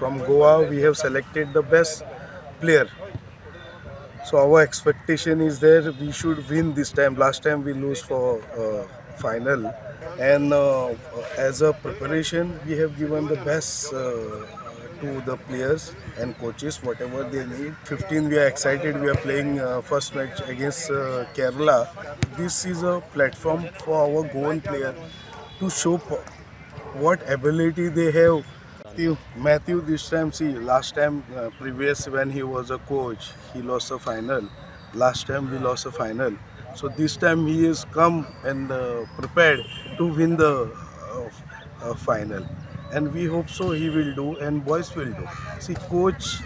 from Goa we have selected the best player. So our expectation is there we should win this time. Last time we lose for final, and as a preparation we have given the best to the players and coaches whatever they need. 15 we are excited. We are playing first match against Kerala. This is a platform for our Goan player to show what ability they have. Matthew, this time, see, last time, previous when he was a coach, he lost a final. Last time we lost a final. So this time he is come and prepared to win the final. And we hope so he will do and boys will do. See, coach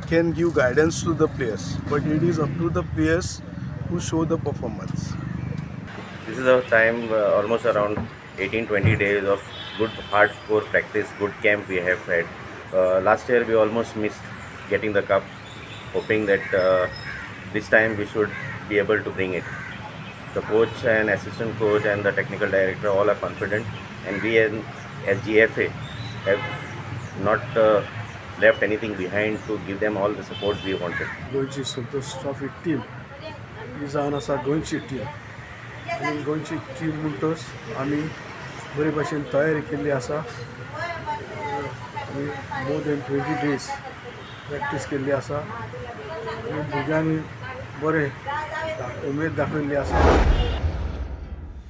can give guidance to the players, but it is up to the players to show the performance. This is our time, almost around 18-20 days of good hardcore practice, good camp we have had. Last year we almost missed getting the cup, hoping that this time we should be able to bring it. The coach and assistant coach and the technical director all are confident, and we as GFA have not left anything behind to give them all the support we wanted. गोंयची संतोष trophy team ही जावन आसा गोंयची team आनी गोंयची team म्हणटच आमी बरे भाशेन तयारी केल्ली आसा. आमी मोर देन 20 days प्रॅक्टीस केल्ली आसा आनी भुरग्यांनी बरें उमेद दाखयल्ली आसा.